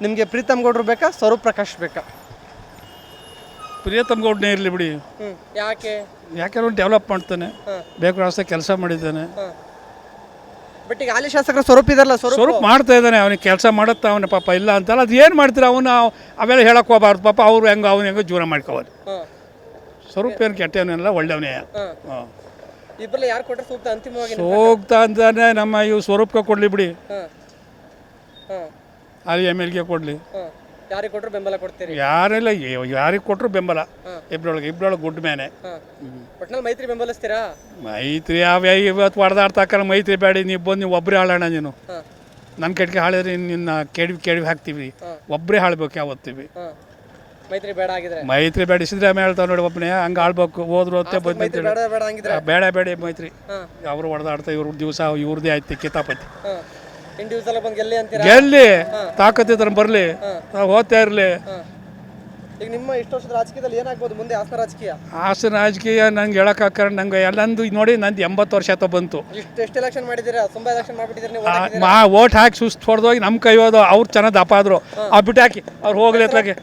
ನಿಮಗೆ ಪ್ರೀತಮ್ ಗೌಡ್ರು ಬೇಕಾ ಸ್ವರೂಪ್ ಪ್ರಕಾಶ್ ಬೇಕಾ? ಪ್ರಿಯತಮ್ ಗೌಡ್ನೇ ಇರಲಿ ಬಿಡಿ. ಯಾಕೆ? ಯಾಕೆಂದ್ರೆ ಡೆವಲಪ್ ಮಾಡ್ತಾನೆ, ಬೇಕು ರಾಷ್ಟ್ರ ಕೆಲಸ ಮಾಡಿದ್ದಾನೆ. ಬಟ್ ಈಗ ಹಾಲಿ ಶಾಸಕರು ಸ್ವರೂಪ್ ಇದಾರಲ್ಲ, ಸ್ವರೂಪ್ ಮಾಡ್ತಾ ಇದ್ದಾನೆ, ಅವನಿಗೆ ಕೆಲಸ ಮಾಡುತ್ತಾ ಅವನ ಪಾಪ ಇಲ್ಲ ಅಂತಲ್ಲ. ಅದು ಏನು ಮಾಡ್ತೀರ ಅವನು ಅವೆಲ್ಲ ಹೇಳಕ್ಕೆ ಹೋಗಬಾರ್ದು ಪಾಪ. ಅವ್ರು ಹೆಂಗೆ ಜೀವನ ಮಾಡ್ಕೋಬೋದು. ಸ್ವರೂಪ್ ಏನು ಕೆಟ್ಟವನೆಲ್ಲ ಒಳ್ಳೆಯವನೇ. ಹಾಂ, ಇಬ್ಬರಲ್ಲಿ ಯಾರು ಕೊಟ್ಟರೆ ಸೂಕ್ತ ಅಂತಿಮವಾಗಿ? ಸೂಕ್ತ ಅಂತಾನೆ ನಮ್ಮ ಇವು ಸ್ವರೂಪ್ಗೆ ಕೊಡಲಿ ಬಿಡಿ, ಅಲ್ಲಿ MLಗೆ ಕೊಡಲಿ. ಯಾರಿಗೆ ಕೊಟ್ಟರು ಬೆಂಬಲ ಕೊಡ್ತೀರಿ? ಯಾರೆಲ್ಲ ಯಾರಿಗೆ ಕೊಟ್ಟರು ಬೆಂಬಲ. ಇಬ್ಬರೊಳಗೆ ಗುಡ್ ಮ್ಯಾನೆ. ಒಟ್ನಲ್ಲಿ ಮೈತ್ರಿ ಬೆಂಬಲಿಸ್ತೀರಾ? ಮೈತ್ರಿ ಇವತ್ತು ಹೊಡೆದಾಡ್ತಾಕಲ್ಲ. ಮೈತ್ರಿ ಬೇಡ, ನೀವು ಬಂದು ನೀವು ಒಬ್ಬರೇ ಹಾಳೋಣ. ನೀನು ನನ್ನ ಕೆಟ್ಟಿಗೆ ಹಾಳಿದ್ರೆ ನಿನ್ನ ಕೆಡವಿ ಹಾಕ್ತೀವಿ. ಒಬ್ಬರೇ ಹಾಳ್ಬೇಕು ಯಾವತ್ತೀವಿ. ಮೈತ್ರಿ ಬೇಡ ಆಗಿದ್ರೆ ಮೈತ್ರಿ ಬೇಡಿಸಿದ್ರೆ ಆಮೇಲೆ ಹೇಳ್ತಾವೆ ನೋಡಿ, ಒಬ್ಬನೇ ಹಂಗೆ ಆಳ್ಬೇಕು. ಹೋದ್ರು ಹೊತ್ತೆ ಬಂದು ಬೇಡ ಮೈತ್ರಿ. ಅವರು ಹೊಡೆದಾಡ್ತಾ ಇವ್ರ ದಿವಸ ಇವ್ರದೇ ಆಯ್ತು ಕಿತಾಪತಿ. ಗೆಲ್ಲಿ ತಾಕತ್ತಿದ್ರೆ ಬರಲಿ, ನಾವು ಹೋಗ್ತಾ ಇರಲಿ. ಈಗ ನಿಮ್ಮ ಇಷ್ಟು ವರ್ಷದ ರಾಜಕೀಯದಲ್ಲಿ ಏನಾಗ್ಬೋದು ಮುಂದೆ ಹಾಸನ ರಾಜಕೀಯ? ಹಾಸನ ರಾಜಕೀಯ ನಂಗೆ ಹೇಳೋಕ್ಕಾಗ, ನಂಗೆ ಎಲ್ಲಂದು ನೋಡಿ ನಂದು 80 ವರ್ಷ ಆತ ಬಂತು. ಎಷ್ಟು ಎಲೆಕ್ಷನ್ ಮಾಡಿದ್ದೀರಾ? ತುಂಬ ಎಲೆಕ್ಷನ್ ಮಾಡಿಬಿಟ್ಟಿದ್ದೀರಿ ನೀವು. ಓಟ್ ಹಾಕಿ ಸುಸ್ತು ಹೊಡೆದೋಗಿ ನಮ್ಮ ಕೈ ಹೋದು. ಅವ್ರು ಚೆನ್ನಾಗಿ ದಪ್ಪ ಆದರು, ಬಿಟ್ಟು ಹಾಕಿ ಅವ್ರು ಹೋಗ್ಲಿ ಅತ್ಲಾಗೆ.